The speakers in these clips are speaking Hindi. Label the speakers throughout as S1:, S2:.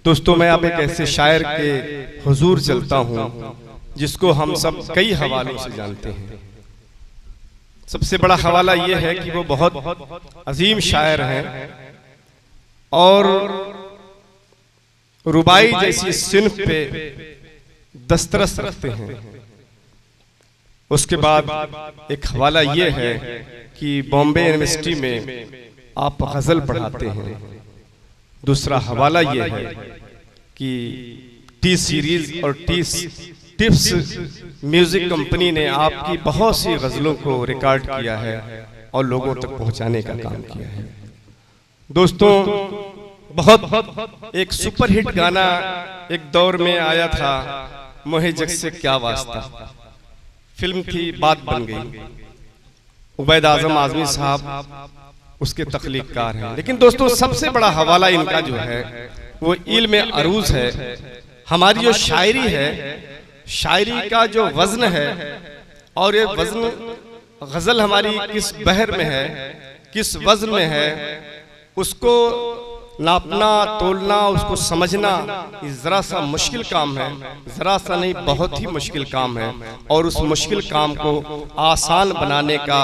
S1: दोस्तों, मैं अब एक ऐसे शायर के हुजूर चलता हूँ जिसको हम सब कई हवालों से जानते हैं। सबसे बड़ा हवाला ये है कि वो बहुत अजीम शायर हैं और रुबाई जैसी सिन्फ पे दस्तरस रखते हैं। उसके बाद एक हवाला ये है कि बॉम्बे यूनिवर्सिटी में आप गजल पढ़ाते हैं। दूसरा हवाला ये है कि टी सीरीज और टिप्स म्यूजिक कंपनी ने आपकी बहुत सी गजलों को रिकॉर्ड किया है और लोगों तक पहुंचाने का काम किया है। दोस्तों, बहुत एक सुपरहिट गाना एक दौर में आया था, मोहे जग से क्या वास्ता, फिल्म की बात बन गई। उबैद आजम आजमी साहब उसके तख्लीककार हैं। लेकिन दोस्तों, सबसे बड़ा हवाला इनका जो है वो इल्म अरूज है। हमारी जो शायरी है, शायरी का जो वजन है और ये वजन गजल हमारी किस बहर में है, किस वजन में है, उसको नापना तोलना, उसको समझना जरा सा मुश्किल काम है। जरा सा नहीं, बहुत ही मुश्किल काम है। और उस मुश्किल काम को आसान बनाने का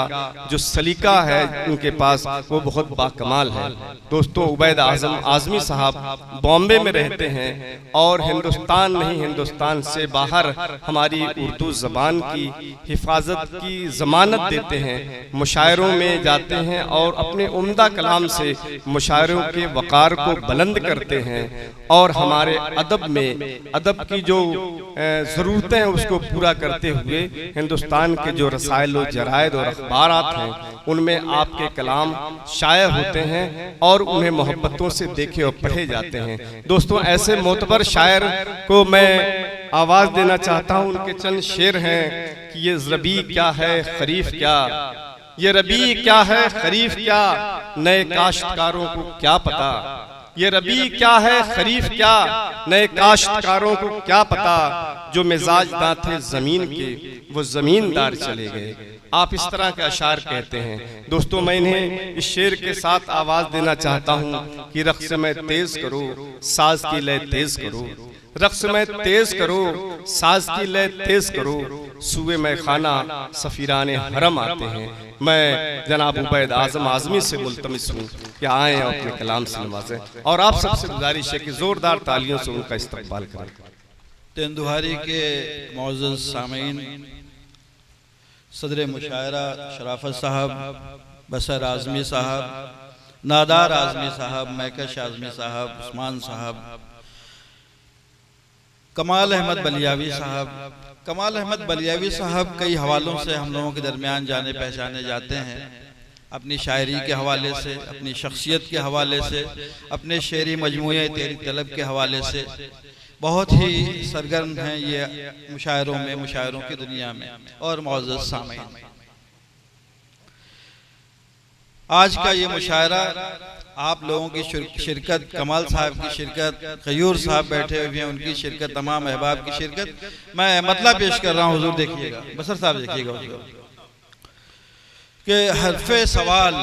S1: जो सलीका है उनके पास, वो बहुत बाकमाल है। दोस्तों, उबैद आजम आजमी साहब बॉम्बे में रहते हैं और हिंदुस्तान नहीं, हिंदुस्तान से बाहर हमारी उर्दू ज़बान की हिफाजत की ज़मानत देते हैं। मुशायरों में जाते हैं और अपने उम्दा कलाम से मुशायरों के वक़ार को बुलंद करते हैं और हमारे अदब में अदब की जो ज़रूरतें हैं उसको पूरा करते हुए हिंदुस्तान के जो रसायल और जरायद और अखबारात हैं उनमें आपके कलाम शाया होते हैं और उन्हें मोहब्बतों से देखे और पढ़े जाते हैं। दोस्तों, ऐसे मोतबर शायर को मैं आवाज़ देना चाहता हूँ। उनके चंद शेर हैं कि ये रबी क्या है खरीफ क्या, ये रबी क्या है खरीफ क्या, नए काश्तकारों को क्या पता। ये रबी क्या है खरीफ क्या, नए काश्तकारों को क्या पता। जो मिजाजदार थे जमीन के, वो जमींदार चले गए। आप इस तरह के अशार कहते हैं। दोस्तों, मैं इन्हें इस शेर के साथ आवाज देना चाहता हूँ कि रक्स में तेज करो, साज की लय तेज करो, रक्स में तेज करो, साज की लय तेज करो, सूबे में खाना सफीराने हरम आते हैं। मैं जनाब उबैद आजम आजमी से मुल्तमिस हूँ कि आए और अपने कलाम से नवाजें और आप सबसे गुजारिश है कि जोरदार तालियों से उनका इस्तकबाल करें।
S2: तेंदुहारी के मौजूद सामीन, सदर मुशायरा शराफत साहब, बसर आजमी साहब, नादार आजमी साहब, मैकश आजमी साहब, उस्मान साहब, कमाल अहमद बलियावी साहब। कमाल अहमद बलियावी साहब कई हवालों से हम लोगों के दरमियान जाने पहचाने जाते हैं। अपनी शायरी के हवाले से, अपनी शख्सियत के हवाले से, अपने शेरी मजमूए तेरी तलब के हवाले से बहुत ही सरगर्म हैं ये मुशायरों में, मुशायरों की दुनिया में। और मौजूद सामीन, आज का ये मुशायरा आप लोगों की शिरकत, कमाल साहब की शिरकत, खयूर साहब बैठे हुए हैं उनकी शिरकत, तमाम अहबाब की शिरकत, मैं मतलब पेश कर रहा हूँ। हुजूर देखिएगा, बसर साहब देखिएगा कि हरफे सवाल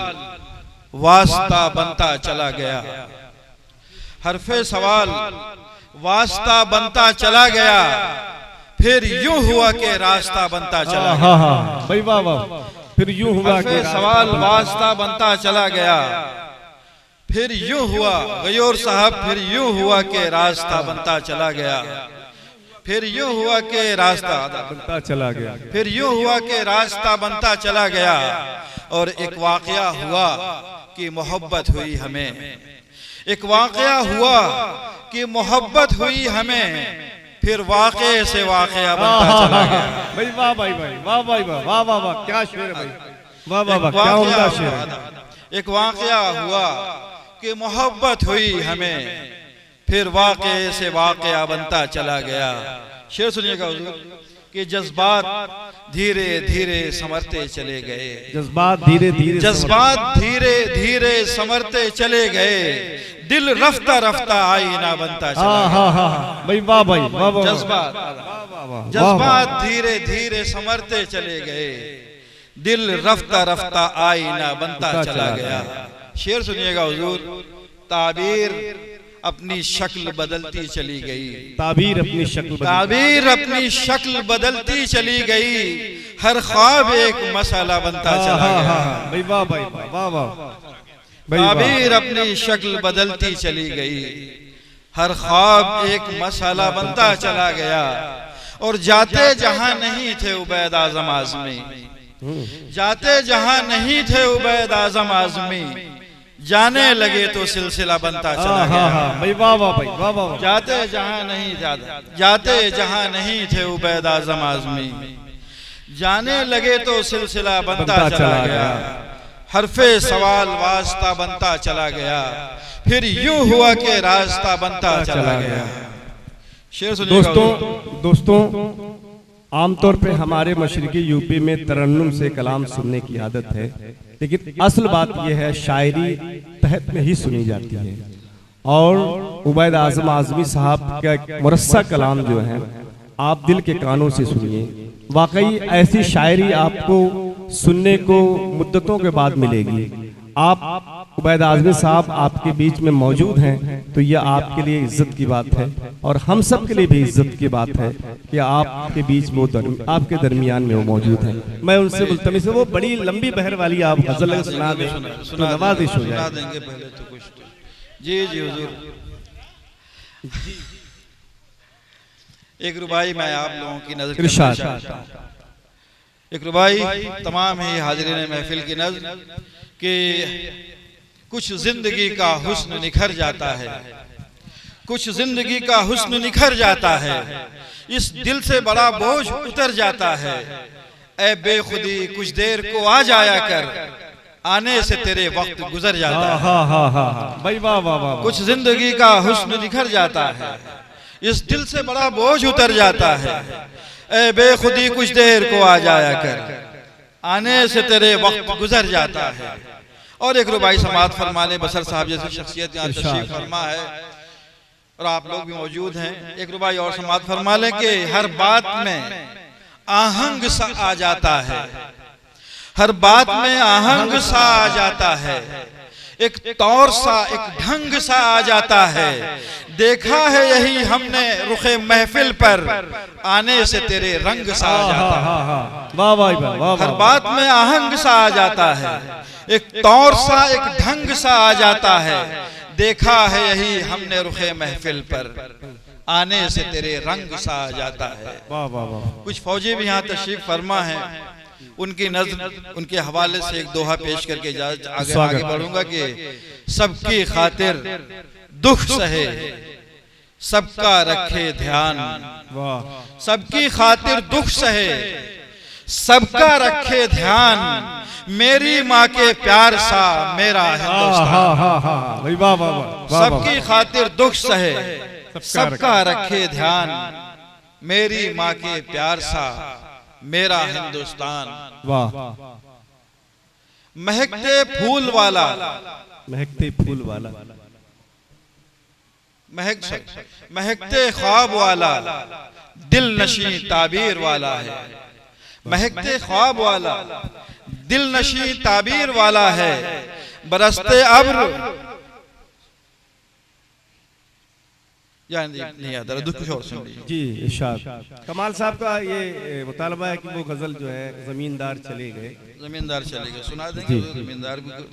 S2: वास्ता बनता चला गया, हरफे सवाल वास्ता बनता चला गया, फिर यूं हुआ कि रास्ता बनता चला गया।
S1: फिर यूं हुआ कि
S2: सवाल वास्ता बनता चला गया, फिर यूं हुआ गयूर साहब, फिर यूं हुआ कि रास्ता बनता चला गया, फिर यूं हुआ कि रास्ता
S1: बनता चला गया,
S2: फिर यूं हुआ कि रास्ता बनता चला गया। और एक वाकया हुआ कि मोहब्बत हुई हमें, एक वाकया हुआ कि मोहब्बत हुई हमें, फिर वाक़े से वाकया बनता चला गया।
S1: भाई वाह भाई भाई, वाह भाई वाह, वाह वाह वाह, क्या शेर है भाई, वाह वाह वाह, क्या उम्दा शेर है।
S2: एक वाकया हुआ कि मोहब्बत हुई हमें, फिर वाक़े से वाकया बनता चला गया। शेर सुनिएगा हुजूर कि जज्बात धीरे धीरे समरते चले गए,
S1: जज्बात धीरे धीरे,
S2: जज्बात धीरे धीरे समरते चले गए, दिल रफ्ता रफ्ता आईना बनता चला गया।
S1: भाई वाह भाई वाह वाह,
S2: जज्बात धीरे धीरे समरते चले गए, दिल रफ्ता रफ्ता आईना बनता चला गया। शेर सुनिएगा हुजूर, ताबीर अपनी शक्ल बदलती चली गई।
S1: ताबीर अपनी शक्ल
S2: ताबीर अपनी शक्ल बदलती चली गई, हर ख्वाब एक मसाला बनता चला गया।
S1: भाई वाह भाई वाह वाह।
S2: ताबीर अपनी शक्ल बदलती चली गई, हर ख्वाब एक मसाला बनता चला गया। और जाते जहां नहीं थे उबैद आजम आजमी, जाते जहां नहीं थे उबैद आजम आजमी, जाने लगे तो सिलसिला बनता चला गया।
S1: भाई वाह वाह भाई वाह वाह।
S2: जाते जहां नहीं जाते जहां नहीं थे उबैद आजम आजमी, जाने लगे तो सिलसिला बनता चला गया। हरफे सवाल वास्ता बनता चला गया, फिर यूं हुआ कि रास्ता बनता चला गया। शेर सुनिएगा
S1: दोस्तों आमतौर पे हमारे मशरिकी यूपी में तरन्नुम से कलाम सुनने की आदत है, लेकिन असल बात यह है शायरी तहत में ही सुनी जाती है। और उबैद आजम आजमी साहब का मुरस्सा कलाम जो है आप दिल के कानों से सुनिए। वाकई ऐसी शायरी आपको सुनने को मुद्दतों के बाद मिलेगी। आप उबैद आजमी साहब आपके बीच में मौजूद हैं तो यह आपके लिए इज्जत की बात है, और हम सब के लिए भी इज्जत की बात है कि आपके बीच वो आपके दरमियान में वो मौजूद हैं। मैं उनसे मुल्तमिस से वो बड़ी लंबी बहर वाली आप गजल सुना दें तो नवाजिश हो जाए।
S2: देंगे पहले तो कुछ जी जी हुजूर। एक रुबाई मैं आप लोगों की नजर करना चाहता हूं। एक रुबाई तमाम ही हाजिरीन महफिल की नजर कि कुछ जिंदगी का हुस्न निखर जाता है, कुछ जिंदगी का हुस्न निखर जाता है, इस दिल से बड़ा बोझ उतर जाता है। ऐ बेखुदी कुछ देर को आ जाया कर, आने से तेरे वक्त गुजर जाता है।
S1: भाई वाह वाह वाह।
S2: कुछ जिंदगी का हुस्न निखर जाता है, इस दिल से बड़ा बोझ उतर जाता है। ऐ बेखुदी कुछ देर को आ जाया कर, आने से तेरे वक्त गुजर जाता है। और एक रुबाई समाअत फरमाने बसर साहब जैसी शख्सियत यहाँ तशरीफ फरमा है और आप लोग भी मौजूद हैं। एक रुबाई और समाअत फरमा ले कि हर बात में आहंग सा आ जाता है, हर बात में आहंग सा आ जाता है, एक तौर सा एक ढंग सा आ जाता है। देखा है यही हमने रुखे महफिल पर, आने से तेरे रंग सा आ जाता है।
S1: वाह वाह वाह।
S2: हर बात में आहंग सा आ जाता है, एक तौर सा एक ढंग सा आ जाता है। देखा है यही हमने रुखे महफिल पर, आने से तेरे रंग सा आ जाता है।
S1: वाह वाह वाह।
S2: कुछ फौजी भी यहाँ तशरीफ फरमा है, उनकी नज़र उनके हवाले से एक दोहा पेश करके आगे बढ़ूंगा कि सबकी खातिर दुख सहे, सबका रखे ध्यान। सबकी खातिर दुख सहे, सबका रखे ध्यान, मेरी माँ के प्यार सा मेरा हिंदुस्तान। सबकी खातिर दुख सहे, सबका रखे ध्यान, मेरी माँ के प्यार सा मेरा हिंदुस्तान।
S1: वाह।
S2: महकते फूल वाला,
S1: महकते फूल वाला,
S2: महकते ख्वाब वाला, दिल नशी ताबीर वाला है। महकते ख्वाब वाला, दिल नशी ताबीर वाला है। बरसते अब्र नहीं आता, कुछ और सुन लीजिए
S1: जी। इरशाद कमाल साहब का ये मुतालबा है कि वो गजल जो है जमींदार चले गए,
S2: जमींदार चले गए सुना देंगे।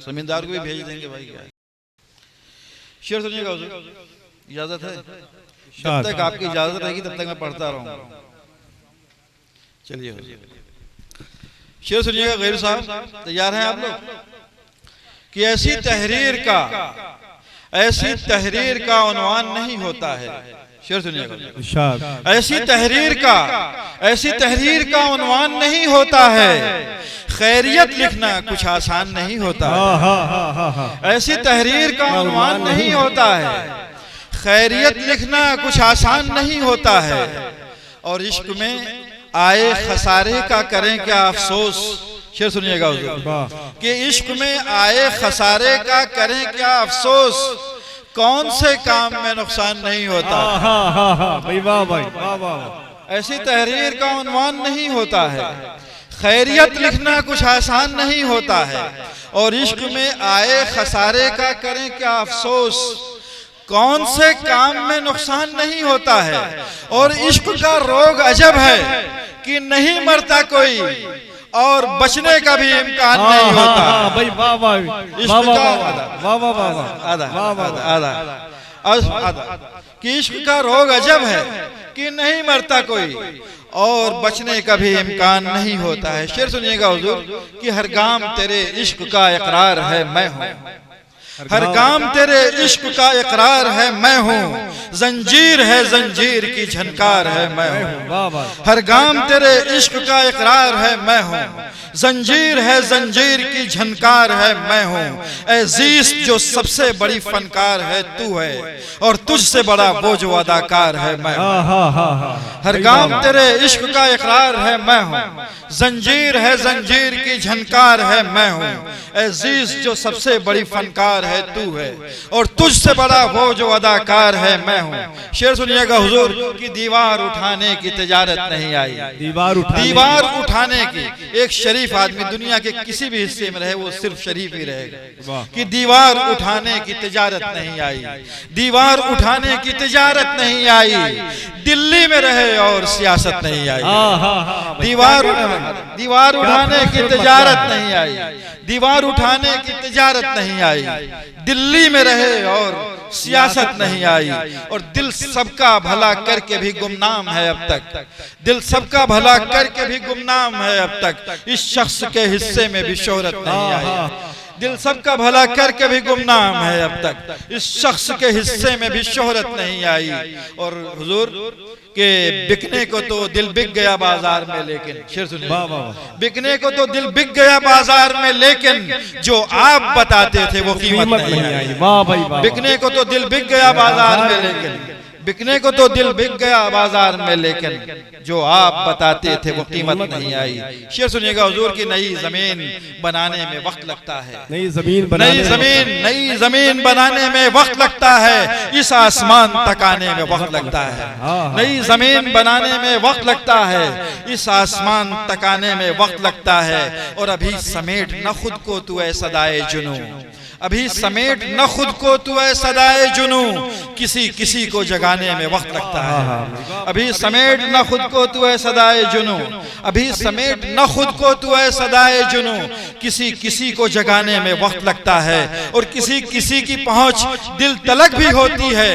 S2: जमींदार को भी भेज देंगे भाई। क्या शेर सुनिएगा, इजाजत है? जब तक आपकी इजाजत रहेगी तब तक मैं पढ़ता रहूंगा। चलिए शेर सुनिएगा। गैर साहब तैयार हैं आप लोग? कि ऐसी तहरीर का उन्वान नहीं होता है। शेर सुनिएगा। ऐसी तहरीर का उन्वान नहीं होता है, खैरियत लिखना कुछ आसान नहीं होता है। ऐसी तहरीर का उन्वान नहीं होता है, खैरियत लिखना कुछ आसान नहीं होता है। और इश्क में आए खसारे का करें क्या अफसोस। शेर सुनिएगा कि इश्क में आए खसारे का करें क्या अफसोस, कौन से काम में नुकसान नहीं होता।
S1: भाई वाह भाई वाह वाह।
S2: ऐसी तहरीर का उन्वान नहीं होता है, खैरियत लिखना कुछ आसान नहीं होता है। और इश्क में आए खसारे का करें क्या अफसोस, कौन से काम में नुकसान नहीं होता है, और इश्क का रोग अजब है कि नहीं मरता कोई और बचने का भी इम्कान नहीं होता।
S3: भाई वाह वाह
S2: इश्क का आधा कि इश्क का रोग अजब है कि नहीं मरता कोई और बचने का भी इम्कान नहीं होता है। शेर सुनिएगा हुजूर कि हर गाम तेरे इश्क का इकरार है मैं हूँ, हर काम तेरे इश्क का इकरार है मैं हूँ, जंजीर है जंजीर की झनकार है मैं हूँ। हर गाम तेरे इश्क का इकरार है मैं हूँ, जंजीर है जंजीर की झनकार है मैं हूँ। अजीज जो सबसे बड़ी फनकार है तू है, और तुझसे बड़ा वो जो अदाकार है मैं हूँ। हर गाम तेरे इश्क का इकरार है मैं हूँ, जंजीर है जंजीर की झनकार है मैं हूँ। अजीज जो सबसे बड़ी फनकार है तू है, और तुझसे बड़ा वो जो अदाकार है मैं हूँ। शेर सुनिएगा हुजूर कि दीवार उठाने की तिजारत नहीं आई, दीवार उठाने की। एक शरीफ आदमी दुनिया के किसी भी हिस्से में रहे वो सिर्फ शरीफ ही रहेगा। कि दीवार उठाने की तिजारत नहीं आई, दीवार उठाने की तिजारत नहीं आई, दिल्ली में रहे और सियासत नहीं आई। दीवार उठाने की तिजारत नहीं आई, दीवार उठाने की तिजारत नहीं आई, दिल्ली में रहे और सियासत नहीं आई। और दिल सबका भला करके भी गुमनाम है अब तक, दिल सबका भला करके भी गुमनाम है अब तक, इस शख्स के हिस्से में भी शोहरत नहीं आई। दिल सबका भला करके भी गुमनाम है अब तक, इस शख्स के हिस्से में भी शोहरत नहीं आई। और हुजूर के बिकने को तो दिल बिक गया बाजार में, लेकिन शेर सुनिए, बिकने को तो दिल बिक गया बाजार में, लेकिन जो आप बताते थे वो कीमत नहीं आई। बिकने को तो दिल बिक गया बाजार में, लेकिन बिकने को तो दिल बिक गया बाजार में, लेकिन जो आप बताते थे वो कीमत नहीं आई। शेर सुनिएगा हुजूर की नई जमीन बनाने में वक्त लगता है, नई जमीन बनाने में वक्त लगता है, इस आसमान तकाने में वक्त लगता है। नई जमीन बनाने में वक्त लगता है, इस आसमान तकाने में वक्त लगता है। और अभी समेट न खुद को तू ऐ सदाए जुनू, अभी समेट न खुद को तू ऐ सदाए जुनू, किसी किसी को जगाने में वक्त लगता है। अभी समेट न खुद को तू ऐ सदाए जुनू, अभी समेट न खुद को तू ऐ सदाए जुनू, किसी किसी को जगाने में वक्त लगता है। और किसी किसी की पहुंच दिल तलक भी होती है,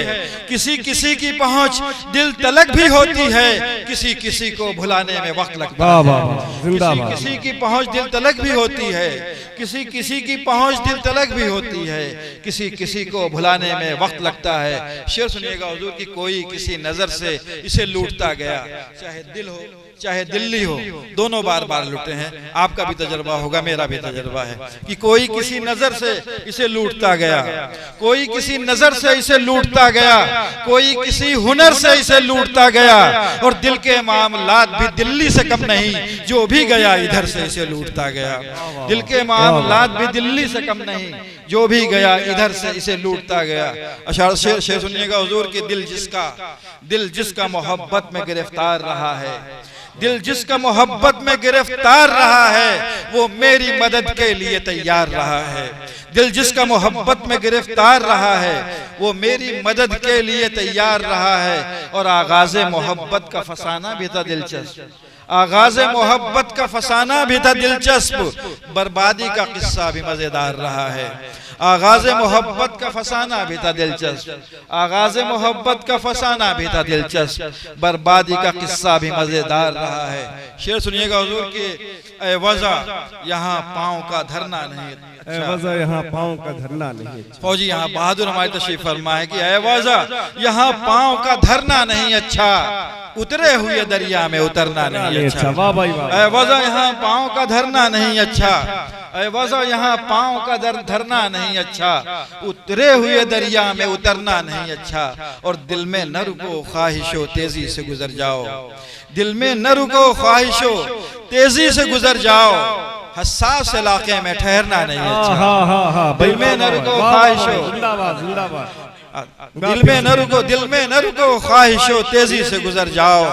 S2: किसी किसी की पहुंच दिल तलक भी होती है, किसी किसी को भुलाने में वक्त लगता है। किसी किसी की पहुंच दिल तलक भी होती है, किसी किसी की पहुंच दिल तलक भी होती है, किसी किसी को भुलाने में वक्त लगता है। शेर सुनिएगा हुजूर की कोई किसी नजर से इसे लूटता गया, चाहे दिल हो चाहे दिल्ली हो, दोनों बार बार लूटे हैं। आपका भी तजर्बा होगा, मेरा भी तजर्बा है कि कोई किसी नजर से इसे लूटता गया, कोई किसी नजर से इसे लूटता गया, कोई किसी हुनर से इसे लूटता गया। और दिल के मामलात भी दिल्ली से कम नहीं, जो भी गया इधर से इसे लूटता गया। दिल के मामलात भी दिल्ली से कम नहीं, जो भी गया इधर से इसे लूटता गया। अशार शेर सुनिएगा हुजूर की दिल जिसका मोहब्बत में गिरफ्तार रहा है, दिल जिसका मोहब्बत में गिरफ्तार रहा है, वो मेरी मदद के लिए तैयार रहा है। दिल जिसका मोहब्बत में गिरफ्तार रहा है, वो मेरी मदद के लिए तैयार रहा है। और आगाज़े मोहब्बत का फसाना भी था दिलचस्प, आगाज़े मोहब्बत का फसाना भी था दिलचस्प, बर्बादी का किस्सा भी मजेदार रहा है। आगाज़े मोहब्बत का फसाना भी था दिलचस्प, आगाज़े मोहब्बत का फसाना भी था दिलचस्प, बर्बादी का किस्सा भी मजेदार रहा है। शेर सुनिएगा हुजूर की ऐ वज़ा यहाँ पाँव का धरना नहीं,
S3: वज़ा यहाँ पाँव का धरना नहीं।
S2: फौजी यहाँ बहादुर हमारी तशरीफ फरमा है कि ऐ वज़ा यहाँ पाँव का धरना नहीं अच्छा, उतरे हुए दरिया में उतरना नहीं अच्छा। ऐ वज़ा यहाँ पाँव का धरना नहीं अच्छा, ऐ वज़ा यहाँ पाँव का धरना नहीं अच्छा, उतरे हुए दरिया में उतरना नहीं अच्छा। और दिल में न रुको ख्वाहिशो तेजी से गुजर जाओ, दिल में न रुको ख्वाहिशो तेजी से गुजर जाओ, हसास इलाके में ठहरना नहीं अच्छा। दिल में न रुको ख्वाहिशो, दिल में न रुको ख्वाहिशो तेजी से गुजर जाओ,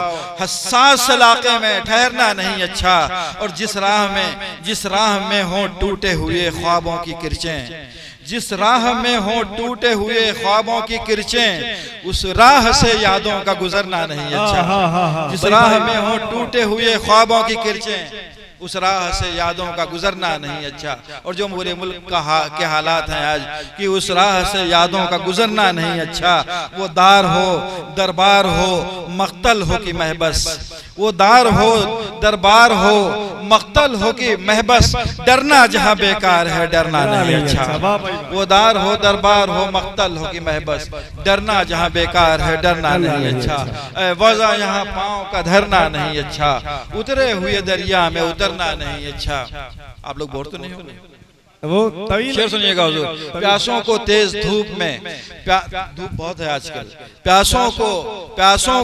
S2: हसास इलाके में ठहरना नहीं अच्छा। और जिस राह में हो टूटे हुए ख्वाबों की किरचें, जिस राह में हो टूटे हुए ख्वाबों की किरचें, उस राह से यादों का गुजरना नहीं अच्छा। जिस राह में हो टूटे हुए ख्वाबों की किरचें, उस राह से यादों का गुजरना नहीं अच्छा। और जो पूरे मुल्क के हालात हैं आज कि उस राह से यादों का गुजरना नहीं अच्छा। वो दार हो दरबार हो मख्तल हो कि महबस, वो दार हो दरबार हो मख्तल हो कि महबस, डरना जहां बेकार है डरना नहीं अच्छा। वो दार हो दरबार हो मख्तल हो कि महबस, डरना जहां बेकार है डरना नहीं अच्छा। वज़ा यहाँ पाँव का धरना नहीं अच्छा, उतरे हुए दरिया में उतरना नहीं अच्छा। आप लोग बोर तो नहीं होंगे?
S3: वो
S2: शेर सुनिएगा हुजूर। प्यासों को तेज धूप में, धूप बहुत है आजकल, प्यासों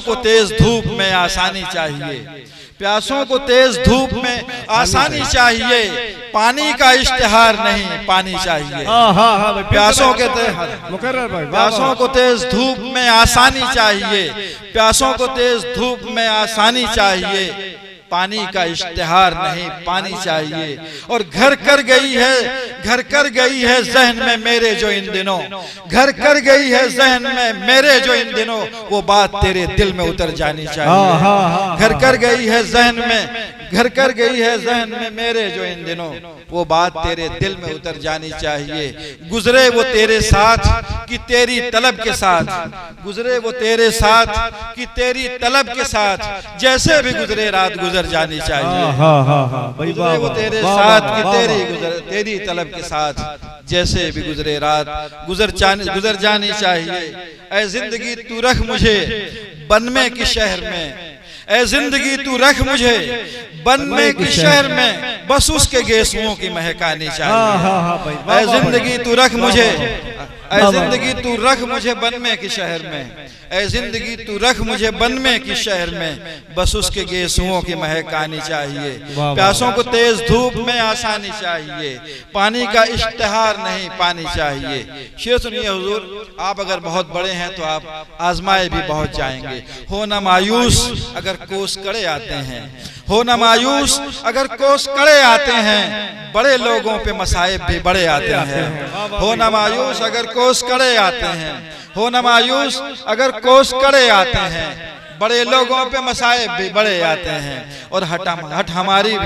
S2: को तेज धूप में आसानी चाहिए, प्यासों को तेज धूप में आसानी चाहिए, पानी का इश्तिहार नहीं पानी चाहिए। प्यासों को तेज धूप में आसानी चाहिए, प्यासों को तेज धूप में आसानी चाहिए, पानी का इश्तिहार नहीं पानी चाहिए। और घर कर गई है जहन में मेरे जो इन दिनों, घर कर गई है जहन में मेरे जो इन दिनों, वो बात तेरे दिल में उतर जानी चाहिए। घर कर गई है जहन में मेरे जो इन दिनों, वो बात तेरे दिल में उतर जानी चाहिए। गुजरे वो तेरे साथ कि तेरी तलब के साथ, गुजरे वो तेरे साथ कि तेरी तलब के साथ, जैसे भी गुजरे रात गुजर जानी चाहिए। गुजरे वो तेरे साथ कि तेरी तलब के साथ, जैसे भी गुजरे रात गुजर जानी चाहिए। ऐ जिंदगी तू रख मुझे बनमे के शहर में, ऐ जिंदगी तू रख मुझे बनमे के शहर में, बस उसके गेसुओं की महकानी चाहिए। ऐ जिंदगी तू रख मुझे, ऐ जिंदगी तू रख मुझे बनमे के शहर में, ऐ जिंदगी तू रख मुझे बनमे के शहर में, बस उसके गेसुओं की महक आनी चाहिए। प्यासों को तेज धूप में आसानी चाहिए, पानी का इश्तिहार नहीं पानी चाहिए। शेर सुनिए हुजूर, आप अगर बहुत बड़े हैं तो आप आजमाए भी बहुत जाएंगे। हो न मायूस अगर कोस कड़े आते हैं, हो न मायूस अगर कोस कड़े आते हैं, बड़े लोगों पे मसाइब भी बड़े आते हैं। हो न मायूस अगर कोस कड़े आते हैं, हो न मायूस अगर कोस कड़े आते हैं, बड़े लोगों पे मसाइब भी बड़े आते हैं। और हट हमारी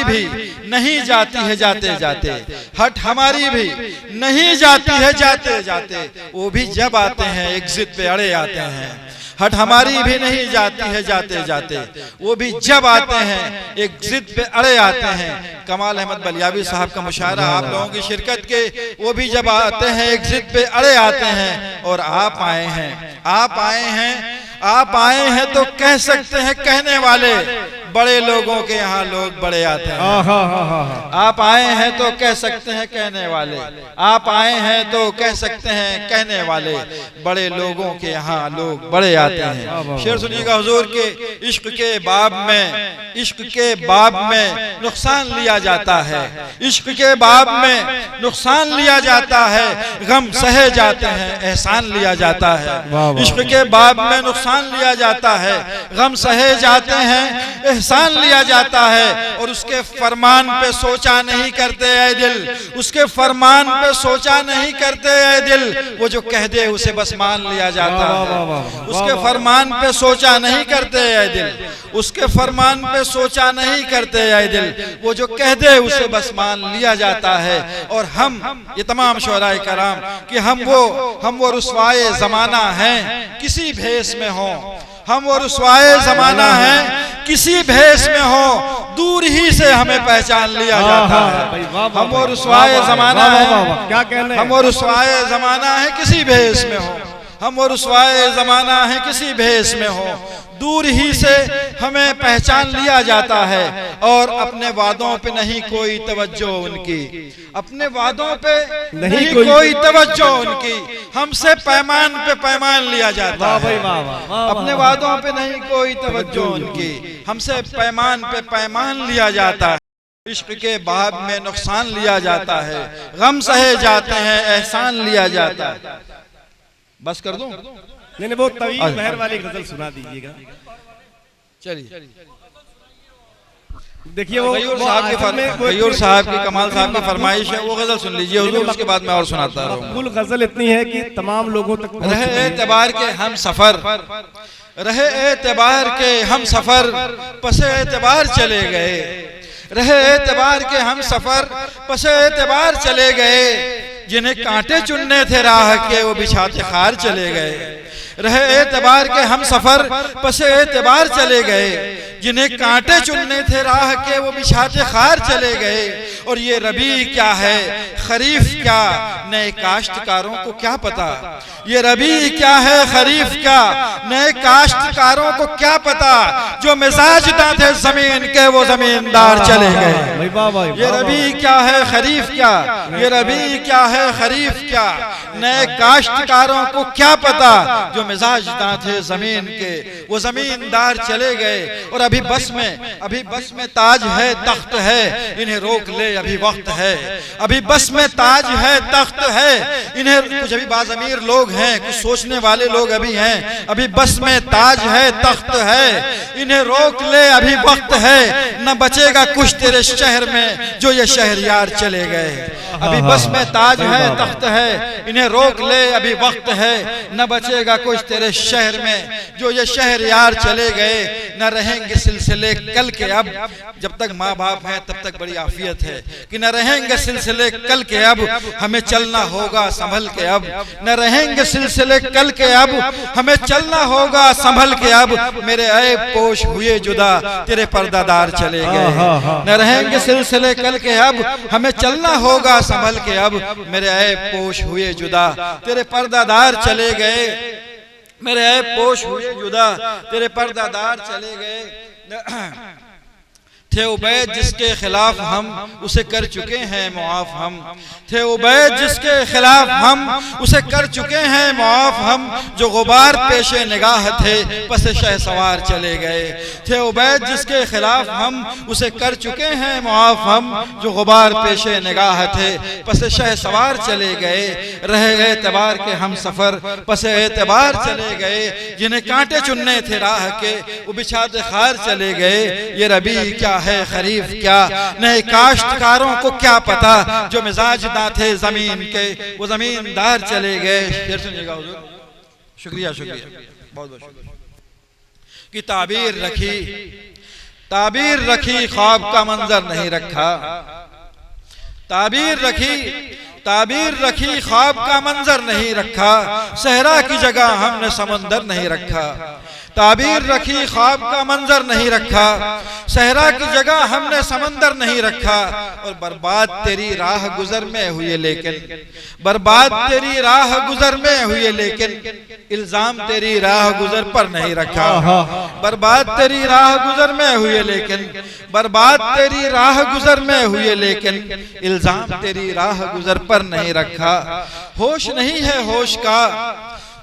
S2: भी नहीं जाती है जाते जाते, हट हमारी भी नहीं जाती है जाते जाते, वो भी जब आते हैं एक जिद पे अड़े आते हैं। हट हमारी भी नहीं जाती है जाते जाते, वो भी जब आते हैं एक जिद पे अड़े आते हैं। कमाल अहमद बलियावी साहब का मुशायरा आप लोगों की शिरकत के, वो भी जब आते हैं एक जिद पे अड़े आते हैं। और आप आए हैं तो कह सकते हैं कहने वाले, बड़े लोगों के यहाँ लोग बड़े आते हैं। आप आए हैं तो कह सकते हैं कहने वाले, आप आए हैं तो कह सकते हैं कहने वाले, बड़े लोगों के यहाँ लोग बड़े आते हैं। शेर सुनिएगा हुजूर के, इश्क के बाब में नुकसान लिया जाता है, इश्क के बाब में नुकसान लिया जाता है, गम सहे जाते हैं एहसान लिया जाता है। इश्क के बाब में नुकसान लिया जाता है, गम सहे जाते हैं एहसान लिया जाता है। और उसके फरमान पे सोचा नहीं करते ऐ दिल, उसके फरमान पे सोचा नहीं करते ऐ दिल, वो जो कह दे उसे बस मान लिया जाता है। उसके फरमान पे सोचा नहीं करते ऐ दिल, उसके फरमान पे सोचा नहीं करते ऐ दिल, वो जो कह दे उसे बस मान लिया जाता है। और हम ये तमाम शुअराए कराम कि हम वो रुसवाए जमाना हैं किसी भेष में हो, हम वो रुसवाए जमाना है किसी भेष में हो, दूर ही से हमें पहचान लिया जाता है। हम वो रुसवाए जमाना है,
S3: क्या कहने,
S2: हम वो रुसवाए जमाना है किसी भेष में हो, हम वो रुसवाए जमाना है किसी भेष में हो, दूर ही से हमें पहचान लिया जाता है। और अपने वादों पे नहीं कोई तवज्जो उनकी, अपने वादों पे नहीं कोई तवज्जो उनकी, हमसे पैमान पे पैमान लिया जाता है। अपने वादों पे नहीं कोई तवज्जो उनकी, हमसे पैमान पे पैमान लिया जाता है। इश्क के बाब में नुकसान लिया जाता है, गम सहे जाते हैं एहसान लिया जाता है। बस कर दूं?
S3: नहीं वो तवील महर वाली गजल सुना दीजिएगा।
S2: चलिए
S3: देखिए वो
S2: गयूर साहब की कमाल साहब की फरमाइश है, वो गजल सुन लीजिए हुजूर, उसके बाद मैं और सुनाता रहूंगा।
S3: मकबूल गजल इतनी है कि तमाम लोगों तक
S2: रहे एतबार के हम सफर, रहे एतबार के हम सफर, पसे एतबार चले गए। रहे एतबार के हम सफर, पसे एतबार चले गए। जिन्हें कांटे चुनने थे राह के, वो बिछाते खार चले गए। रहे एतबार के हम सफर, पसे एतबार चले गए। जिन्हें कांटे चुनने थे राह के, वो बिछाते खार चले गए। और ये रबी क्या है खरीफ क्या, नए काश्तकारों को क्या पता। ये रबी क्या है खरीफ क्या, नए काश्तकारों को क्या पता। जो मिजाज थे जमीन के, वो जमींदार चले गए। ये रबी क्या है खरीफ क्या, ये रबी क्या है खरीफ क्या, नए काश्तकारों को क्या पता। जो मिजाज थे जमीन के, वो जमींदार चले गए। और अभी बस में ताज है तख्त है, इन्हें रोक ले अभी वक्त है। अभी बस में ताज है तख्त है, इन्हें कुछ अभी बाज़मीर लोग हैं, कुछ सोचने वाले लोग अभी हैं। अभी बस में ताज है तख्त है, इन्हें रोक ले अभी वक्त है। न बचेगा कुछ तेरे शहर में, जो ये शहरयार चले गए। अभी बस में ताज है तख्त है, इन्हें रोक ले अभी वक्त है। न बचेगा कुछ तेरे शहर में, जो ये शहरयार चले गए। न रहेंगे सिलसिले कल के अब, जब तक माँ बाप हैं तब तक बड़ी आफियत है। कि न रहेंगे सिलसिले कल के अब, हमें चलना होगा संभल के अब। न रहेंगे सिलसिले कल के अब, हमें चलना होगा संभल के अब। मेरे ऐब पोश हुए जुदा, तेरे पर्दादार चले गए। न रहेंगे सिलसिले कल के अब, हमें चलना होगा संभल के अब। मेरे ऐब पोश हुए जुदा, तेरे पर्दादार चले गए। मेरे ऐब पोश हुए जुदा, तेरे पर्दादार चले गए। थे उबैद जिसके खिलाफ हम, उसे कर चुके हैं मुआफ हम। थे उबैद जिसके खिलाफ हम, उसे कर चुके हैं मुआफ हम। जो गुबार पेशे निगाह थे, पस शहसवार चले गए। थे उबैद जिसके खिलाफ हम, उसे कर चुके हैं मुआफ हम। जो गुबार पेशे निगाह थे, पस शहसवार चले गए। रहे एतबार के हम सफर, पस एतबार चले गए। जिन्हें कांटे चुनने थे राह के, वो बिछाते खार चले गए। ये रबी क्या है खरीफ क्या, नए काश्तकारों को क्या पता। जो मिजाज थे जमीन के, वो जमींदार चले गए। शेर सुनिएगा हुजूर। शुक्रिया बहुत बहुत शुक्रिया। कि ताबीर रखी ख्वाब का मंजर नहीं रखा। ताबीर रखी ख्वाब का मंजर नहीं रखा। सहरा की जगह हमने समंदर नहीं रखा। ताबीर रखी ख्वाब का मंजर नहीं रखा। सहरा की जगह हमने समंदर नहीं रखा। और बर्बाद तेरी राह गुजर में हुए लेकिन, बर्बाद तेरी राह गुजर में हुए लेकिन, इल्जाम तेरी राह गुजर पर नहीं रखा। बर्बाद तेरी राह गुजर में हुए लेकिन, बर्बाद तेरी राह गुजर में हुए लेकिन, इल्जाम तेरी राह गुजर पर नहीं रखा। होश नहीं है होश का,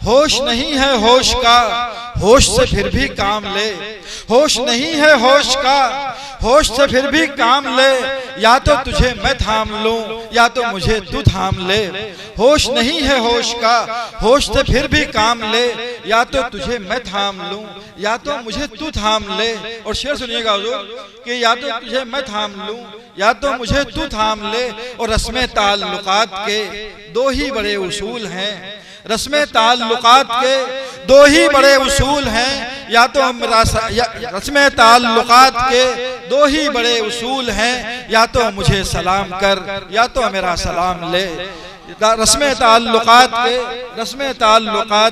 S2: होश नहीं है होश का, होश से फिर भी काम ले। होश नहीं है होश का, होश से फिर भी काम ले। या तो तुझे मैं थाम लूं, या तो मुझे तू थाम ले। होश नहीं है होश का, होश से फिर भी काम ले। या तो तुझे मैं थाम लूं, या तो मुझे तू थाम ले। और शेर सुनिएगा हुजूर कि या तो तुझे मैं थाम लूं, या तो मुझे तू थाम ले। और रस्मे ताल्लुकात के दो ही बड़े उसूल हैं। रस्मे ताल्लुकात के दो ही बड़े उसूल हैं। या तो रस्मे ताल्लुकात के दो ही बड़े उसूल हैं। या तो मुझे सलाम कर, या तो मेरा सलाम ले। रस्मे ताल्लुकात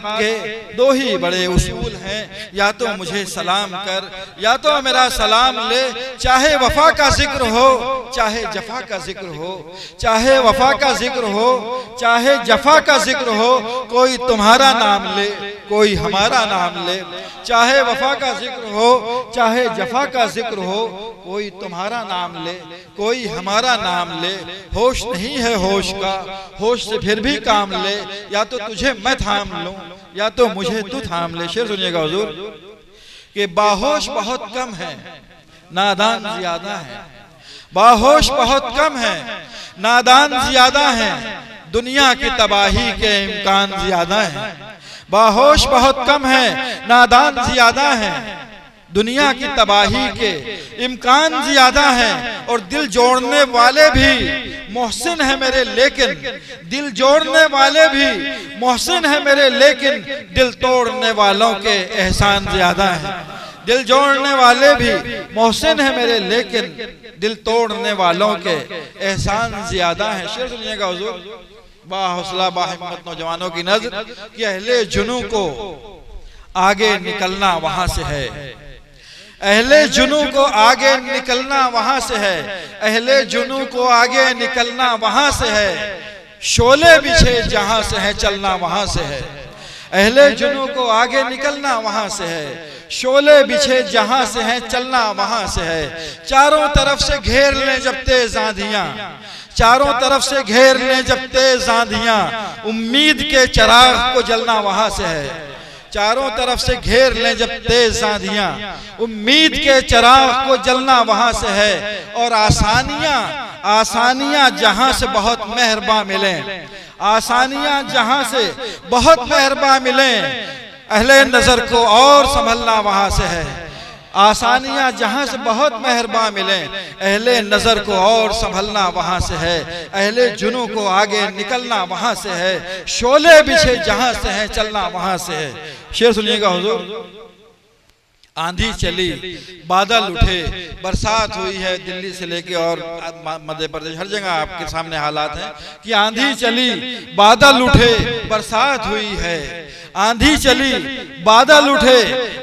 S2: के दो ही बड़े उसूल हैं। या तो मुझे सलाम कर, या तो मेरा सलाम ले। चाहे वफा का जिक्र हो, चाहे जफा का जिक्र हो, चाहे वफा का जिक्र हो, चाहे जफा का जिक्र हो, कोई तुम्हारा नाम ले, कोई हमारा नाम ले। चाहे वफा का जिक्र हो, चाहे जफा का जिक्र हो, कोई तुम्हारा नाम ले, कोई हमारा नाम ले। होश नहीं है होश का, होश से फिर भी काम ले। या तो तुझे मैं थाम लूं, या तो मुझे तू थाम ले। शेर सुनिएगा हुजूर कि बाहोश बहुत कम है, नादान ज्यादा है। बाहोश बहुत कम है, नादान ज्यादा है। दुनिया की तबाही के इम्कान ज्यादा है। बाहोश बहुत कम है, नादान ज्यादा है। दुनिया की तबाही के इम्कान ज्यादा हैं और दिल जोड़ने वाले भी मोहसिन है मेरे, लेकिन दिल जोड़ने वाले भी मोहसिन है मेरे, लेकिन दिल तोड़ने वालों के एहसान ज्यादा है। दिल जोड़ने वाले भी मोहसिन है मेरे, लेकिन दिल तोड़ने वालों के एहसान ज्यादा है। शेर सुनिएगा हुजूर, बाहौसला बाहिम्मत नौजवानों की नज़र कि अहले जुनू को आगे निकलना वहां से है, अहले जुनू को आगे निकलना वहां से है, अहले जुनू को आगे निकलना वहां से है, शोले बिछे जहां से है चलना वहां से है। अहले जुनू को आगे निकलना वहां से है, शोले बिछे जहां से है चलना वहां से है। चारों तरफ से घेर लें जब तेज आंधियां, चारों तरफ से घेर लें जब तेज आंधियां, उम्मीद के चिराग को जलना वहां से है। चारों तरफ से घेर लें जब तेज आंधियां, उम्मीद के चिराग को जलना वहां से है। और आसानियां आसानियां जहां से बहुत मेहरबान मिले, आसानियां जहां से बहुत मेहरबान मिले, अहले नजर को और संभलना वहां से है। आसानियां जहां से बहुत मेहरबान मिले, अहले नजर को और संभलना वहां से है। अहले जुनू को आगे निकलना वहां से है, शोले बिछे जहां से है चलना वहां से है। शेर सुनिएगा हुजूर, आंधी चली बादल उठे, बरसात हुई है दिल्ली से लेके और मध्य प्रदेश हर जगह आपके सामने हालात हैं कि आंधी चली बादल उठे बरसात हुई है। आंधी चली बादल उठे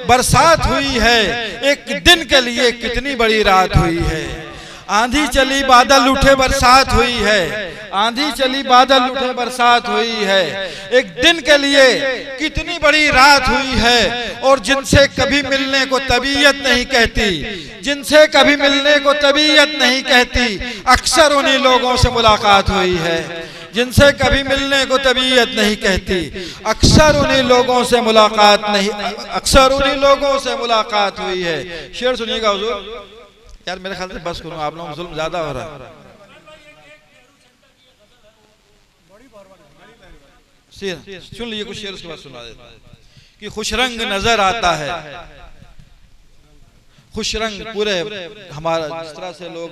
S2: बरसात हुई है, एक दिन के लिए कितनी बड़ी रात हुई है। आंधी चली बादल उठे बरसात हुई है, आंधी चली बादल उठे बरसात हुई है, एक दिन के लिए कितनी बड़ी रात हुई है। और जिनसे कभी मिलने को तबीयत नहीं कहती, जिनसे कभी मिलने को तबीयत नहीं कहती, अक्सर उन्हीं लोगों से मुलाकात हुई है। जिनसे कभी मिलने को तबीयत नहीं कहती, अक्सर उन्हीं लोगों से मुलाकात नहीं, अक्सर उन्हीं लोगों से मुलाकात हुई है। शेर सुनिएगा हुजूर, यार मेरे ख्याल से बस करूं, आप लोगों को जुल्म ज्यादा हो रहा है। सुन लीजिए कुछ शेर, उसके बाद सुना देता है कि खुश रंग नजर आता है, खुश रंग पूरे हमारा जिस तरह से लोग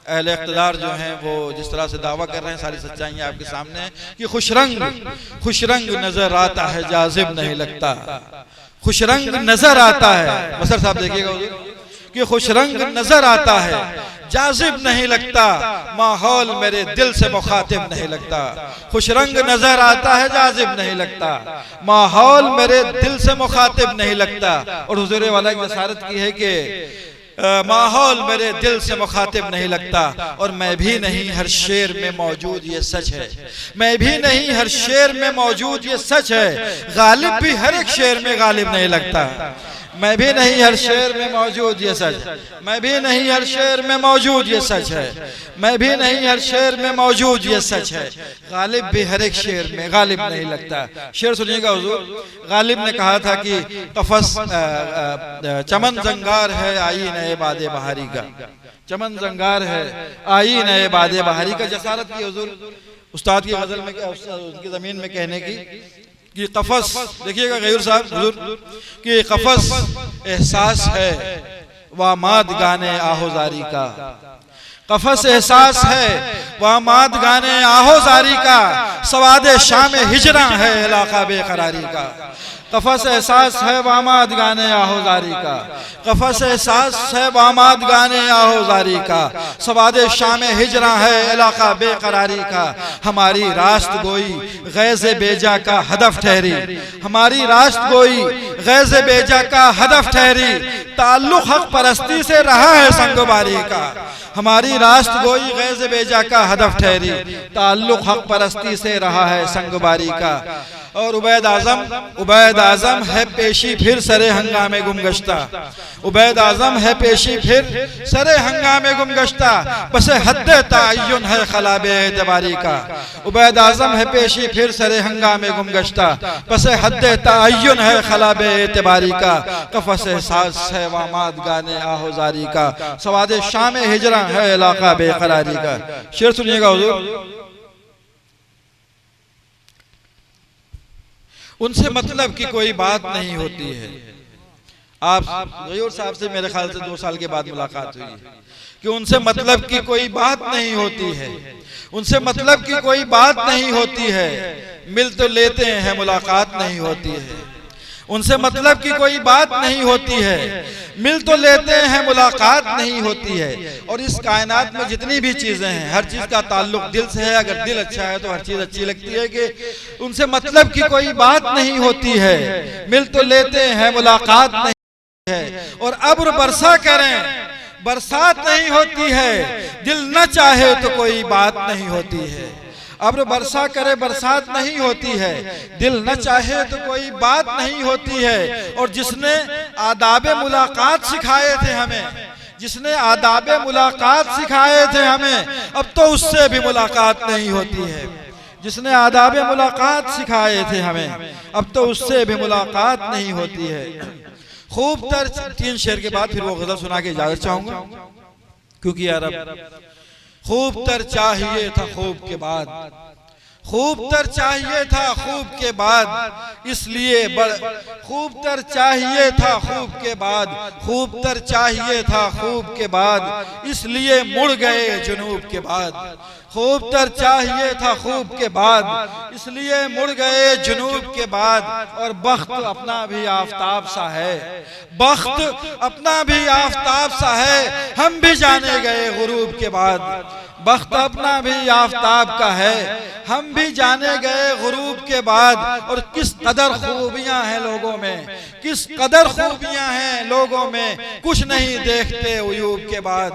S2: अहले इक़्तिदार जो हैं वो जिस तरह से दावा कर रहे हैं, सारी सच्चाइयां आपके सामने हैं कि खुश रंग नजर आता है, जाजिब नहीं लगता। खुश रंग नजर आता है, बसर साहब देखिएगा कि खुश रंग नजर आता है, जाजिब नहीं लगता, माहौल मेरे दिल से मुखातिब नहीं लगता। खुश रंग नजर आता है, जाजिब नहीं लगता, माहौल मेरे दिल से मुखातिब नहीं लगता। और हुजूर वाला की बशारत की है कि माहौल मेरे दिल से मुखातिब नहीं लगता। और मैं भी नहीं हर शेर में मौजूद ये सच है, मैं भी नहीं हर शेर में मौजूद ये सच है, गालिब भी हर एक शेर में गालिब नहीं लगता। मैं भी नहीं हर शेर में मौजूद ये सच, मैं भी नहीं हर शेर में मौजूद ये सच है, मैं भी नहीं हर शेर में मौजूद ये सच है, गालिब भी हर एक शेर में गालिब नहीं लगता। शेर सुनिएगा हुजूर, गालिब ने कहा था कि कफस चमन जंगार है आई नए बादे बहारी का, चमन जंगार है आई नए बादे बहारी का। जसारत की हुजूर उस्ताद की गजल में, उनकी जमीन में कहने की कि कफस, देखिएगा गयूर साहब हुजूर कि कफस एहसास है वामाद गाने आहोजारी का, कफस एहसास है वामाद गाने आहोजारी का, सवादे शाम हिजरा है इलाका बेकरारी का। कफस एहसास है वामाद गाने आहोजारी का, कफस एहसास है वामाद गाने आहोजारी का, सवादे शाम हिजरा है इलाका बेकरारी का। हमारी रास्त गोई गैज़े बेजा का हदफ ठहरी, हमारी रास्त गोई गैज़े बेजा का हदफ ठहरी, ताल्लुक हक परस्ती से रहा है संगबारी का। हमारी रास्त गोई गैज़े बेजा का हदफ ठहरी, ताल्लुक हक परस्ती से रहा है संगबारी का। और उबैद आजम है पेशी फिर सरे हंगामे गुमगश्ता, उबैद आजम है पेशी फिर सरे हंगामे गुमगश्ता, बस हद्दे ताय्युन है खलाबे एतबारी का। उबैद आजम है पेशी फिर सरे हंगामे गुमगश्ता, बस हद्दे ताय्युन है खलाबे एतबारी का। कफस एहसास है वामाद गाने आहोजारी का, सवादे शाम हिजरा है इलाका बेकरारी का। शेर सुनिएगा हुजूर, उनसे मतलब की कोई बात नहीं होती है। आप गयूर साहब से मेरे ख्याल से 2 साल के बाद मुलाकात हुई है कि उनसे मतलब की कोई बात नहीं होती है, उनसे मतलब की कोई बात नहीं होती है, मिल तो लेते हैं मुलाकात नहीं होती है। उनसे मतलब की कोई बात नहीं होती है, मिल तो लेते हैं मुलाकात नहीं होती है। और इस कायनात में जितनी भी चीजें हैं, हर चीज का ताल्लुक दिल से है। अगर दिल अच्छा है तो हर चीज अच्छी लगती है। कि उनसे मतलब की कोई बात नहीं होती है, मिल तो लेते हैं मुलाकात नहीं है। और अब्र बरसा करें बरसात नहीं होती है, दिल न चाहे तो कोई बात नहीं होती है। अब्र बरसा करे बरसात नहीं होती है, दिल न चाहे तो कोई बात नहीं होती है। और जिसने आदाब मुलाकात सिखाए थे हमें, जिसने आदाब मुलाकात सिखाए थे हमें, अब तो उससे भी मुलाकात नहीं होती है। जिसने आदाब मुलाकात सिखाए थे हमें, अब तो उससे भी मुलाकात नहीं होती है। खूब तर 3 शेर के बाद फिर वो गजल सुना के इजाजत चाहूंगा, क्योंकि यार अब खूब तर चाहिए था खूब के बाद, खूब तर चाहिए था खूब के बाद, इसलिए खूब तर चाहिए था खूब के बाद, खूब तर चाहिए था खूब के बाद, इसलिए मुड़ गए जुनूब के बाद। खूब तर चाहिए था खूब के बाद, इसलिए मुड़ गए जुनूब के बाद। और बख्त अपना भी आफताब सा है, बख्त अपना भी आफताब सा है, हम भी जाने गए गुरूब के बाद। बख्त अपना भी आफताब का है, हम भी जाने गए गुरूब के बाद। और किस कदर खूबियां हैं लोगों में, किस कदर खूबियां हैं लोगों में, कुछ नहीं देखते उयूब के बाद।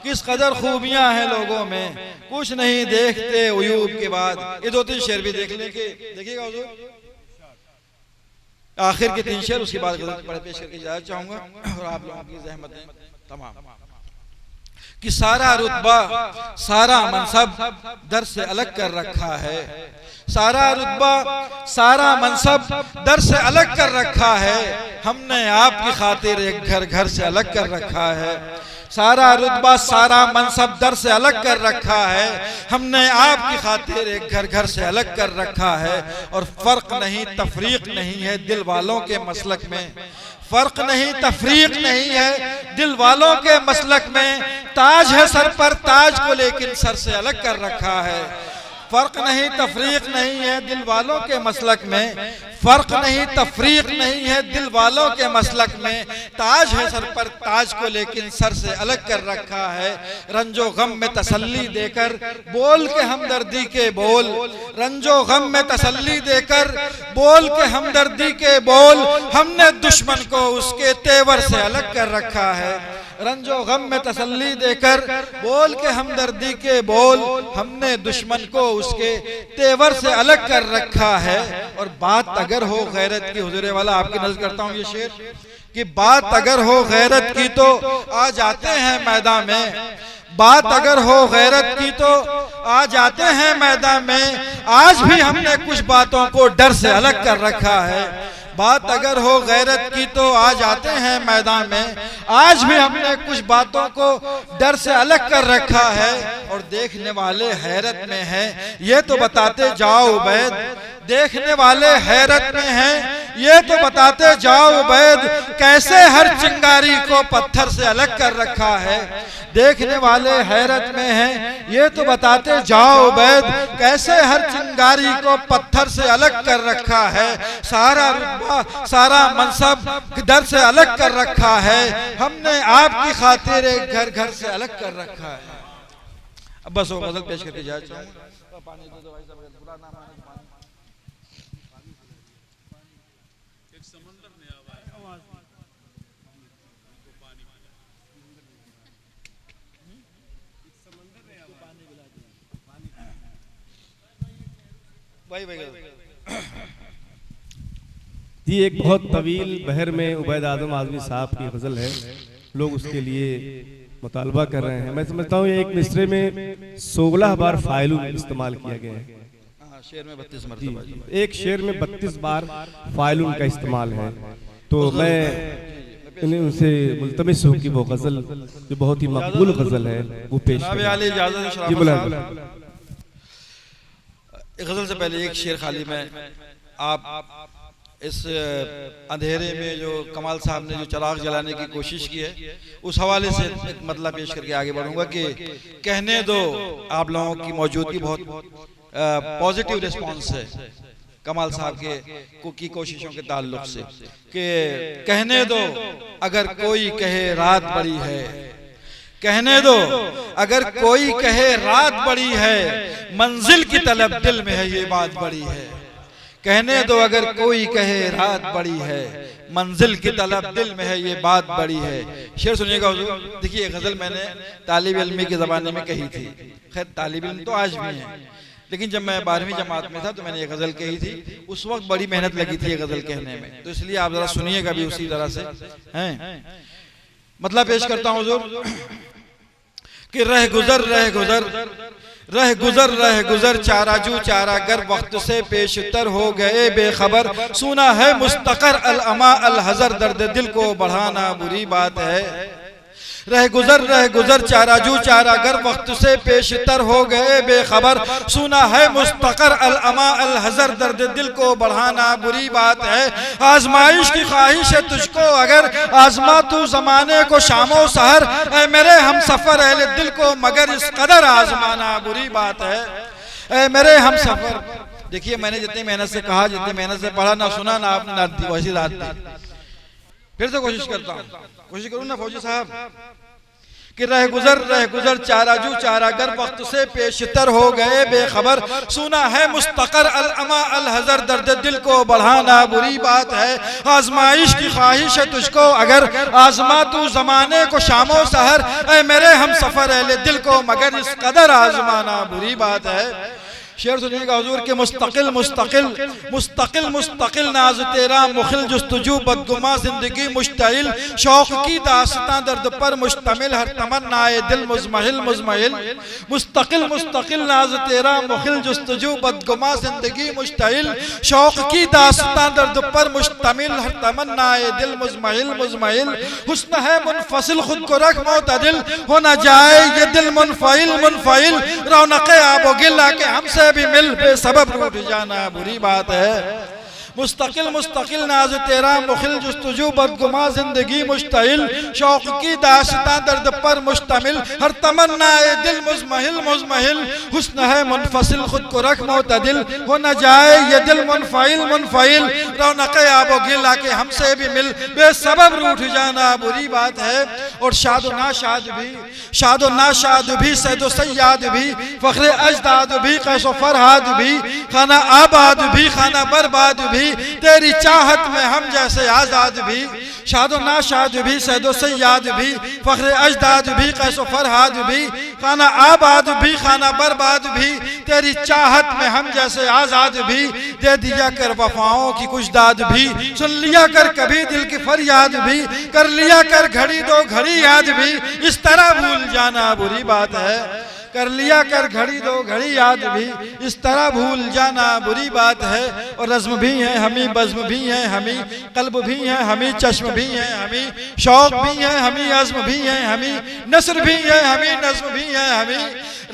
S2: किस कदर खूबियां हैं लोगों में, कुछ नहीं देखते उयूब के बाद। ये 2-3 शेर भी देख लेंगे, देखिएगा हुजूर, आखिर के 3 शेर, उसके बाद गजल पढ़े पेश करके इजाजत चाहूंगा। और आप लोगों की ज़हमत है तमाम कि सारा रुतबा सारा मनसब दर से अलग कर रखा है, सारा रुतबा सारा मनसब दर से अलग कर रखा है। हमने आपकी खातिर एक घर घर से अलग कर रखा है। सारा रुतबा सारा मनसब दर से अलग कर रखा है, हमने आपकी खातिर एक घर घर से अलग कर रखा है। और फर्क नहीं तफरीक नहीं है दिल वालों के मसलक में, फर्क नहीं तफरीक नहीं है दिल वालों के मसलक में। ताज है सर पर ताज को लेकिन सर से अलग कर रखा है। फर्क नहीं तफरीक नहीं है दिल वालों के मसलक में, फर्क नहीं तफरीक नहीं है दिल वालों के मसलक में। ताज है सर पर ताज को लेकिन सर से अलग कर रखा है। रंजो गम में तसल्ली देकर बोल के हमदर्दी के बोल, रंजो गम में तसल्ली देकर बोल के हमदर्दी के बोल, हमने दुश्मन को उसके तेवर से अलग कर रखा है। रंजो गम में तसल्ली देकर बोल के हमदर्दी के बोल, हमने दुश्मन को उसके तेवर से अलग कर रखा है। और बात अगर हो गैरत की, हुजूर वाला आपकी नजर करता हूँ ये शेर, कि बात अगर हो गैरत की तो आ जाते हैं मैदान में, बात अगर हो गैरत की तो आ जाते हैं मैदान में। आज भी हमने कुछ बातों को डर से अलग कर रखा है। बात अगर हो गैरत की तो आ जाते हैं मैदान में, आज भी हमने कुछ बातों को डर से अलग कर रखा है। और देखने वाले हैरत में हैं, ये तो बताते जाओ उबैद, देखने वाले हैरत में हैं, ये तो बताते जाओ उबैद, कैसे हर चिंगारी को पत्थर से अलग कर रखा है। देखने वाले हैरत में हैं, ये तो बताते जाओ उबैद, कैसे हर चिंगारी को पत्थर से अलग कर रखा है। सारा रुतबा सारा मनसब दर से अलग कर रखा है, हमने आपकी खातिर एक घर घर से अलग कर रखा है। अब बस वो गजल पेश करके जाए
S3: ये एक बहुत तवील बहर में उबैद आजम आजमी साहब की गजल है, लोग उसके लिए मुतालबा कर रहे हैं। मैं समझता हूँ एक मिसरे में 16 बार फाइलुन इस्तेमाल किया गया है।
S2: शेर में 32 मरतबा,
S3: एक शेर में 32 बार फाइलुन का इस्तेमाल है। तो मैं उनसे मुल्तमिस हूँ कि वो गजल जो बहुत ही मकबूल गजल है वो पेश
S2: गजल से पहले एक शेर खाली मैं आप इस अंधेरे में जो कमाल साहब ने जो चिराग जलाने की कोशिश की है, उस हवाले से एक मतलब पेश करके आगे बढ़ूंगा कि कहने दो, आप लोगों की मौजूदगी बहुत पॉजिटिव रिस्पांस है कमाल साहब की कोशिशों के ताल्लुक से कि कहने दो अगर कोई कहे रात बड़ी है, कहने दो अगर कोई कहे रात बड़ी है, मंजिल की तलब दिल में है ये बात बड़ी है। कहने दो अगर कोई कहे रात बड़ी है, मंजिल की तलब दिल में है ये बात बड़ी है। शेर सुनिएगा हुजूर। देखिए गजल मैंने तालिब इल्मी के ज़माने में कही थी, खैर तालिब इल्म तो आज भी है, लेकिन जब मैं 12वीं जमात में था तो मैंने ये गजल कही थी। उस वक्त बड़ी मेहनत लगी थी ये गजल कहने में, तो इसलिए आप जरा सुनिएगा भी उसी तरह से हैं। मतलब पेश करता हूँ हुजूर कि रह गुजर चाराजू चारागर वक्त से पेशतर हो गए बेखबर, सुना है मुस्तकर अल अमा अल हजर, दर्द दिल को बढ़ाना बुरी बात है। रह गुजर चाराजू चारागर वक्त से पेशतर हो गए बेखबर, सुना है मुस्तकर अल अमा अल हजर, दर्द दिल को बढ़ाना बुरी बात है। आजमाइश की ख्वाहिश है तुझको अगर, आजमा तू जमाने को शामो सहर, ऐ मेरे हम सफर अहले दिल को मगर इस कदर आजमाना बुरी बात है। ऐ मेरे हम सफर। देखिए मैंने जितनी मेहनत से कहा, जितनी मेहनत से पढ़ा, ना सुना ना आपने ना दी, वैसी रात दी। फिर से कोशिश करता हूँ, कोशिश करूँ ना फौजी साहब कि रह गुजर चाराजू चारागर वक्त से पेशतर हो गए बेखबर, सुना है मुस्तकर अल अमा अल हजर, दर्द दिल को बढ़ाना बुरी बात है। आजमाइश की ख्वाहिश है तुझको अगर, आजमा तू जमाने को शामो सहर, ऐ मेरे हम सफर अहले दिल को मगर इस कदर आजमाना बुरी बात है। शेर सुनिएगा हुजूर के मुस्तकिल मुस्तकिल मुस्तकिल मुस्तकिल नाज तेरा मुखिल, जुस्तजू बदगुमा जिंदगी मुश्तइल, शौक की दास्तां दर्द पर मुश्तमिल, हर तमन्नाए दिल मुजमहिल मुजमहिल। मुस्तकिल मुस्तकिल नाज तेरा मुखिल, जुस्तजू बदगुमा जिंदगी मुश्तइल, शौक की दास्तां दर्द पर मुश्तमिल, हर तमन्नाए दिल मुजमहिल मुजमहिल। हुस्न है मुनफसिल खुद को रख मोतदिल, हो न जाए ये दिल मुनफइल मुनफइल, रौनक़े आबो गिला के हमसे भी मिल बेसबब रूठ जाना बुरी बात है। मुस्तकिल मुस्तकिल नाज तेरा मुखिल, जुस्तजू बदगुमा जिंदगी मुश्तइल, शौक की दास्तां दर्द पर मुश्तमिल, हर तमन्नाए दिल मुजमहिल मुजमहिल। हुस्न है मुनफसिल खुद को रख मोतदिल, हो न जाए ये दिल मुनफइल मुनफइल, रौनक़े आबो गिला के हमसे भी मिल बेसबब रूठ जाना बुरी बात है। और शादो नाशाद भी सैदो सैयाद भी, फख्रे अजदाद भी कैसो फरहाद भी, खाना आबाद भी खाना बर्बाद भी, तेरी चाहत में हम जैसे आजाद भी। शादो नाशाद भी सैदो सैयाद भी, फख्रे अजदाद भी कैसो फरहाद भी, खाना आबाद भी खाना बर्बाद भी, तेरी चाहत में हम जैसे आजाद भी। दे दिया कर वफाओं की कुछ दाद भी, सुन लिया कर कभी दिल की फरियाद भी, कर लिया कर घड़ी दो घड़ी याद भी, इस तरह भूल जाना बुरी बात है। कर लिया कर घड़ी दो घड़ी याद भी, इस तरह भूल जाना बुरी बात है। और रज़्म भी है हमी, बज़्म भी है हमी, कल्ब भी है हमी, चश्म भी है हमी, शौक भी है हमी, अज़्म भी है हमी, नस्र भी है हमी, नज़्म भी है हमी,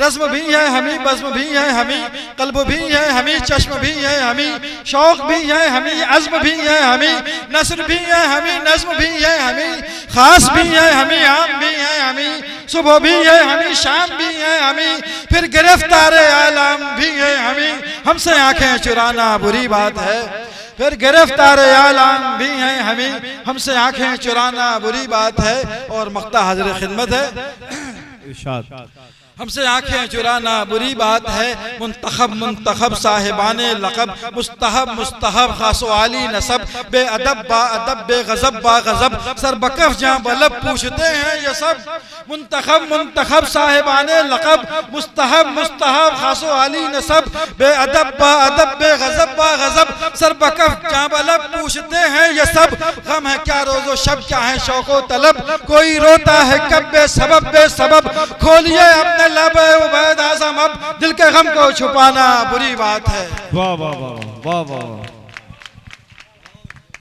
S2: रज़्म भी है हमी, बज़्म भी है हमी, कल्ब भी है हमी, चश्म भी है हमी, शौक भी है हमी, अज़्म भी है हमी, नस्र भी है हमी, नज़्म भी है हमी, खास भी है हमी, आम भी है हमी, सुबह भी है हमी, शाम भी है हमी, फिर गिरफ्तार आलम भी है हमी, हमसे आंखें चुराना बुरी बात है। फिर गिरफ्तार आलम भी है हमी, हमसे आंखें चुराना बुरी बात है। और मख्ता हाज़िर खिदमत है,
S3: इरशाद
S2: हमसे आंखें चुराना बुरी बात है। मुंतखब मुंतखब साहिबाने लक़ब, मुस्तहब मुस्तहब खासो आली नसब, बेअदब बाअदब बेगज़ब बागज़ब, सर बकफ जहाँ बलब पूछते हैं ये सब। मुंतखब मुंतखब साहिबाने लक़ब, मुस्तहब मुस्तहब खासो आली नसब, बेअदब बाअदब बेगज़ब बागज़ब, सर बकफ जहाँ बलब पूछते हैं ये सब। गम है क्या रोज़ो शब, क्या है शौक़ो तलब, कोई रोता है कब बेसबब बेसबब, खोलिए अपने लब उबैद आज़म, अब दिल के गम को छुपाना बुरी बात है।
S3: वाह वाह वाह वाह वाह।